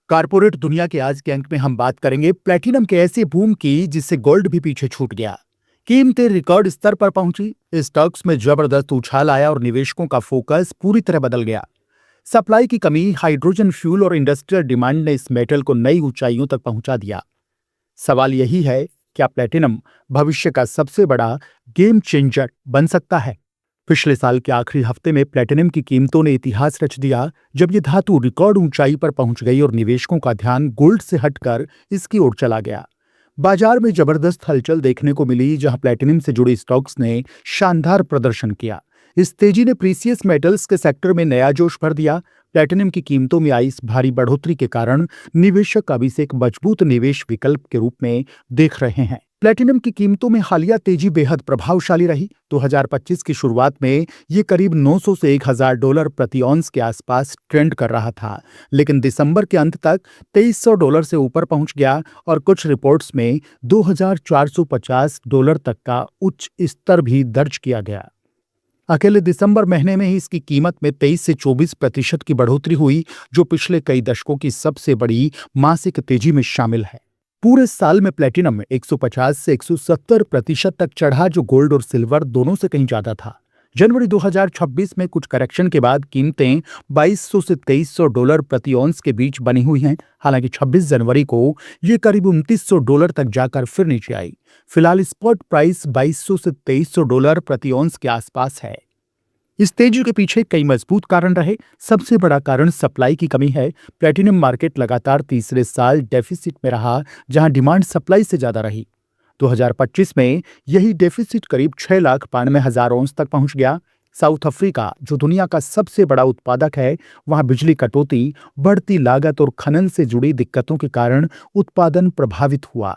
Corporate दुनिया के आज के अंक में हम बात करेंगे प्लेटिनम के ऐसे बूम की जिससे गोल्ड भी पीछे छूट गया। कीमतें रिकॉर्ड स्तर पर पहुंची, स्टॉक्स में जबरदस्त उछाल आया और निवेशकों का फोकस पूरी तरह बदल गया। सप्लाई की कमी, हाइड्रोजन फ्यूल और इंडस्ट्रियल डिमांड ने इस मेटल को नई ऊंचाइयों तक पहुंचा दिया। सवाल यही है, क्या प्लेटिनम भविष्य का सबसे बड़ा गेम चेंजर बन सकता है? पिछले साल के आखिरी हफ्ते में प्लेटिनम की कीमतों ने इतिहास रच दिया, जब ये धातु रिकॉर्ड ऊंचाई पर पहुंच गई और निवेशकों का ध्यान गोल्ड से हटकर इसकी ओर चला गया। बाजार में जबरदस्त हलचल देखने को मिली, जहां प्लेटिनम से जुड़े स्टॉक्स ने शानदार प्रदर्शन किया। इस तेजी ने प्रीसियस मेटल्स के सेक्टर में नया जोश भर दिया। प्लेटिनम की कीमतों में आई इस भारी बढ़ोतरी के कारण निवेशक अब इसे एक मजबूत निवेश विकल्प के रूप में देख रहे हैं। प्लेटिनम की कीमतों में हालिया तेजी बेहद प्रभावशाली रही। 2025 की शुरुआत में ये करीब 900 से $1000 प्रति औंस के आसपास ट्रेंड कर रहा था, लेकिन दिसंबर के अंत तक $2300 से ऊपर पहुंच गया और कुछ रिपोर्ट्स में $2450 तक का उच्च स्तर भी दर्ज किया गया। अकेले दिसंबर महीने में ही इसकी कीमत में 23 से 24% की बढ़ोतरी हुई, जो पिछले कई दशकों की सबसे बड़ी मासिक तेजी में शामिल है। पूरे साल में प्लेटिनम 150 से 170% तक चढ़ा, जो गोल्ड और सिल्वर दोनों से कहीं ज्यादा था। जनवरी 2026 में कुछ करेक्शन के बाद कीमतें $2200 से $2300 प्रति औंस के बीच बनी हुई हैं। हालांकि 26 जनवरी को ये करीब $2900 तक जाकर फिर नीचे आई। फिलहाल स्पॉट प्राइस $2200 से $2300 प्रति औंस के आसपास है। इस तेजी के पीछे कई मजबूत कारण रहे। सबसे बड़ा कारण सप्लाई की कमी है। प्लेटिनम मार्केट लगातार तीसरे साल डेफिसिट में रहा, जहां डिमांड सप्लाई से ज्यादा रही। 2025 में यही डेफिसिट करीब 6,92,000 औंस तक पहुंच गया। साउथ अफ्रीका, जो दुनिया का सबसे बड़ा उत्पादक है, वहां बिजली कटौती, बढ़ती लागत और खनन से जुड़ी दिक्कतों के कारण उत्पादन प्रभावित हुआ।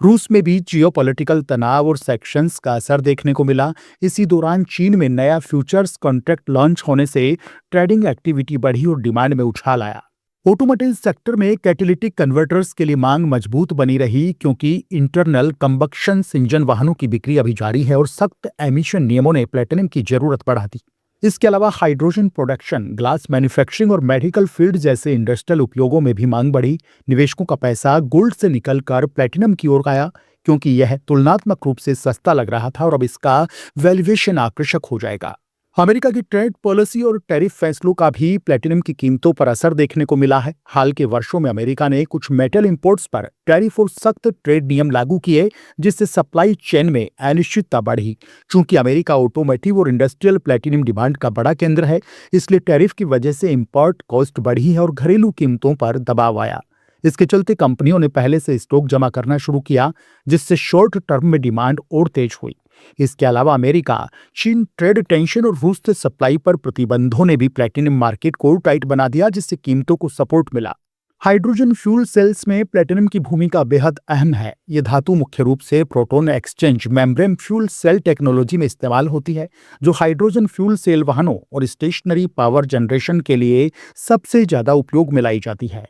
रूस में भी जियोपॉलिटिकल तनाव और सैंक्शंस का असर देखने को मिला। इसी दौरान चीन में नया फ्यूचर्स कॉन्ट्रैक्ट लॉन्च होने से ट्रेडिंग एक्टिविटी बढ़ी और डिमांड में उछाल आया। ऑटोमोबाइल सेक्टर में कैटालिटिक कन्वर्टर्स के लिए मांग मजबूत बनी रही, क्योंकि इंटरनल कंबक्शन इंजन वाहनों की बिक्री अभी जारी है और सख्त एमिशन नियमों ने प्लेटिनम की जरूरत बढ़ा दी। इसके अलावा हाइड्रोजन प्रोडक्शन, ग्लास मैन्युफैक्चरिंग और मेडिकल फील्ड जैसे इंडस्ट्रियल उपयोगों में भी मांग बढ़ी। निवेशकों का पैसा गोल्ड से निकलकर प्लेटिनम की ओर गया, क्योंकि यह तुलनात्मक रूप से सस्ता लग रहा था और अब इसका वैल्यूएशन आकर्षक हो जाएगा। अमेरिका की ट्रेड पॉलिसी और टैरिफ फैसलों का भी प्लेटिनम की कीमतों पर असर देखने को मिला है। हाल के वर्षों में अमेरिका ने कुछ मेटल इंपोर्ट्स पर टैरिफ और सख्त ट्रेड नियम लागू किए, जिससे सप्लाई चेन में अनिश्चितता बढ़ी। चूंकि अमेरिका ऑटोमोटिव और इंडस्ट्रियल प्लेटिनम डिमांड का बड़ा केंद्र है, इसलिए टैरिफ की वजह से इंपोर्ट कॉस्ट बढ़ी है और घरेलू कीमतों पर दबाव आया। इसके चलते कंपनियों ने पहले से स्टॉक जमा करना शुरू किया, जिससे शॉर्ट टर्म में डिमांड और तेज हुई। इसके अलावा अमेरिका चीन ट्रेड टेंशन और रूस से सप्लाई पर प्रतिबंधों ने भी प्लेटिनम मार्केट को टाइट बना दिया, जिससे कीमतों को सपोर्ट मिला। हाइड्रोजन फ्यूल सेल्स में प्लेटिनम की भूमिका बेहद अहम है। यह धातु मुख्य रूप से proton exchange membrane fuel cell technology में इस्तेमाल होती है, जो हाइड्रोजन फ्यूल सेल वाहनों और स्टेशनरी पावर जनरेशन के लिए सबसे ज्यादा उपयोग में लाई जाती है।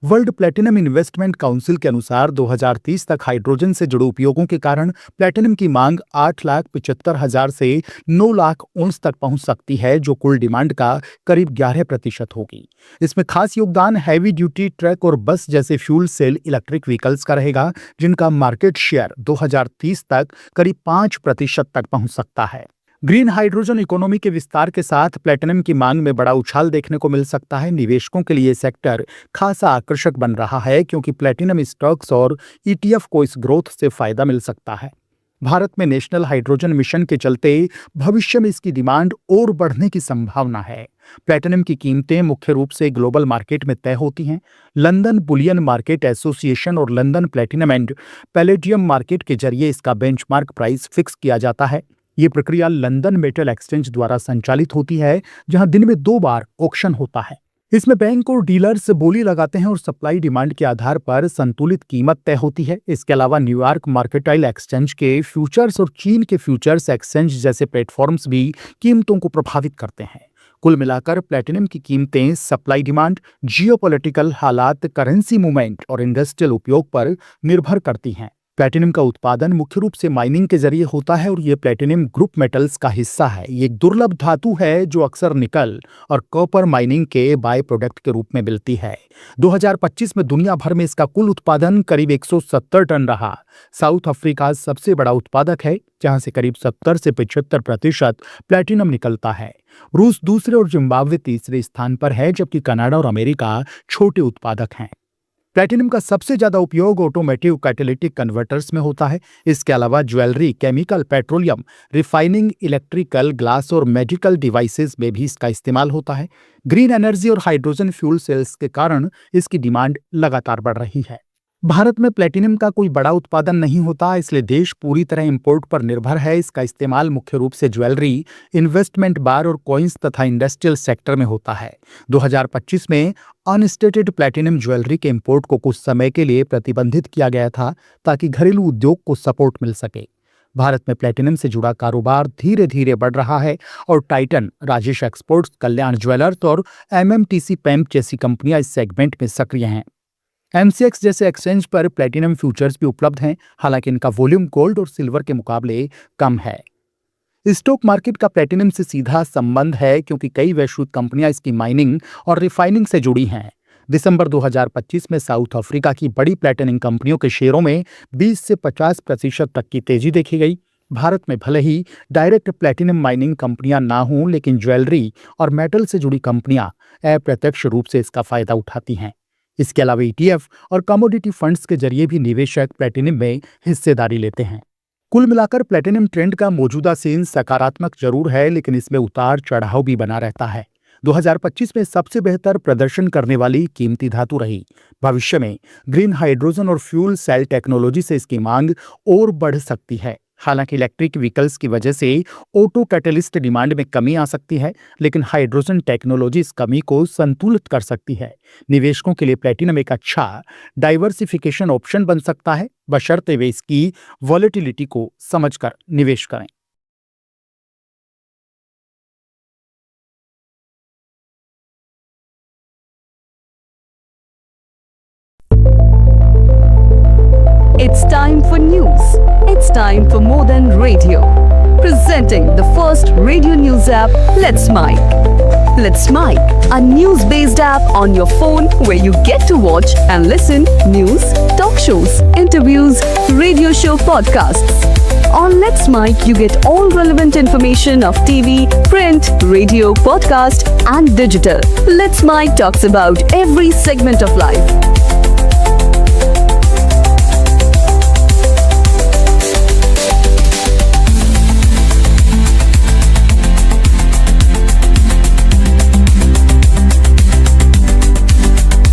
वर्ल्ड प्लेटिनम इन्वेस्टमेंट काउंसिल के अनुसार 2030 तक हाइड्रोजन से जुड़े उपयोगों के कारण प्लेटिनम की मांग 8,75,000 से 9 लाख औंस तक पहुंच सकती है, जो कुल डिमांड का करीब 11% होगी। इसमें खास योगदान हैवी ड्यूटी ट्रक और बस जैसे फ्यूल सेल इलेक्ट्रिक व्हीकल्स का रहेगा, जिनका मार्केट शेयर 2030 तक करीब 5% तक पहुंच सकता है। ग्रीन हाइड्रोजन इकोनॉमी के विस्तार के साथ प्लेटिनम की मांग में बड़ा उछाल देखने को मिल सकता है। निवेशकों के लिए सेक्टर खासा आकर्षक बन रहा है, क्योंकि प्लेटिनम स्टॉक्स और ईटीएफ को इस ग्रोथ से फायदा मिल सकता है। भारत में नेशनल हाइड्रोजन मिशन के चलते भविष्य में इसकी डिमांड और बढ़ने की संभावना है। प्लेटिनम की कीमतें मुख्य रूप से ग्लोबल मार्केट में तय होती हैं। लंदन बुलियन मार्केट एसोसिएशन और London platinum and palladium market के जरिए इसका बेंचमार्क प्राइस फिक्स किया जाता है। ये प्रक्रिया लंदन मेटल एक्सचेंज द्वारा संचालित होती है, जहां दिन में 2 बार ऑक्शन होता है। इसमें बैंक और डीलर्स बोली लगाते हैं और सप्लाई डिमांड के आधार पर संतुलित कीमत तय होती है। इसके अलावा न्यूयॉर्क मर्केंटाइल एक्सचेंज के फ्यूचर्स और चीन के फ्यूचर्स एक्सचेंज जैसे प्लेटफॉर्म्स भी कीमतों को प्रभावित करते हैं। कुल मिलाकर प्लेटिनम की कीमतें सप्लाई डिमांड, जियोपॉलिटिकल हालात, करेंसी मूवमेंट और इंडस्ट्रियल उपयोग पर निर्भर करती हैं। प्लैटिनम का उत्पादन मुख्य रूप से माइनिंग के जरिए होता है और ये प्लैटिनम ग्रुप मेटल्स का हिस्सा है। ये एक दुर्लभ धातु है जो अक्सर निकल और कॉपर माइनिंग के बाय प्रोडक्ट के रूप में मिलती है। 2025 में दुनिया भर में इसका कुल उत्पादन करीब 170 टन रहा। साउथ अफ्रीका सबसे बड़ा उत्पादक है, जहां से करीब 70 से 75% प्लैटिनम निकलता है। रूस दूसरे और जिम्बाब्वे तीसरे स्थान पर है, जबकि कनाडा और अमेरिका छोटे उत्पादक हैं। प्लैटिनम का सबसे ज्यादा उपयोग ऑटोमेटिव कैटालिटिक कन्वर्टर्स में होता है। इसके अलावा jewellery, chemical, petroleum, refining, electrical, glass और मेडिकल डिवाइसेस में भी इसका इस्तेमाल होता है। ग्रीन एनर्जी और हाइड्रोजन फ्यूल सेल्स के कारण इसकी डिमांड लगातार बढ़ रही है। भारत में प्लैटिनम का कोई बड़ा उत्पादन नहीं होता, इसलिए देश पूरी तरह इंपोर्ट पर निर्भर है। इसका इस्तेमाल मुख्य रूप से ज्वेलरी, इन्वेस्टमेंट बार और कॉइन्स तथा इंडस्ट्रियल सेक्टर में होता है। 2025 में अनस्टेटेड प्लैटिनम ज्वेलरी के इंपोर्ट को कुछ समय के लिए प्रतिबंधित किया गया था, ताकि घरेलू उद्योग को सपोर्ट मिल सके। भारत में प्लैटिनम से जुड़ा कारोबार धीरे धीरे बढ़ रहा है और टाइटन, राजेश एक्सपोर्ट्स, कल्याण ज्वेलर्स और MMTC पैम्प जैसी कंपनियां इस सेगमेंट में सक्रिय हैं। MCX जैसे एक्सचेंज पर प्लैटिनम फ्यूचर्स भी उपलब्ध हैं, हालांकि इनका वॉल्यूम गोल्ड और सिल्वर के मुकाबले कम है। स्टॉक मार्केट का प्लैटिनम से सीधा संबंध है, क्योंकि कई वैश्विक कंपनियां इसकी माइनिंग और रिफाइनिंग से जुड़ी हैं। दिसंबर 2025 में साउथ अफ्रीका की बड़ी प्लैटिनम कंपनियों के शेयरों में 20 से 50% तक की तेजी देखी गई। भारत में भले ही डायरेक्ट प्लैटिनम माइनिंग कंपनियां ना हों, लेकिन ज्वेलरी और मेटल से जुड़ी कंपनियां अप्रत्यक्ष रूप से इसका फायदा उठाती हैं। इसके अलावा ETF और कमोडिटी फंड्स के जरिए भी निवेशक प्लैटिनम में हिस्सेदारी लेते हैं। कुल मिलाकर प्लैटिनम ट्रेंड का मौजूदा सीन सकारात्मक जरूर है, लेकिन इसमें उतार चढ़ाव भी बना रहता है। 2025 में सबसे बेहतर प्रदर्शन करने वाली कीमती धातु रही। भविष्य में ग्रीन हाइड्रोजन और फ्यूल सेल टेक्नोलॉजी से इसकी मांग और बढ़ सकती है। हालांकि इलेक्ट्रिक व्हीकल्स की वजह से ऑटो कैटलिस्ट डिमांड में कमी आ सकती है, लेकिन हाइड्रोजन टेक्नोलॉजी इस कमी को संतुलित कर सकती है। निवेशकों के लिए प्लैटिनम एक अच्छा डाइवर्सिफिकेशन ऑप्शन बन सकता है, बशर्ते वे इसकी वॉलेटिलिटी को समझकर निवेश करें। It's time for news. It's time for More Than Radio. Presenting the first radio news app, Let's Mic. Let's Mic, a news-based app on your phone where you get to watch and listen news, talk shows, interviews, radio show podcasts. On Let's Mic, you get all relevant information of TV, print, radio, podcast, and digital. Let's Mic talks about every segment of life.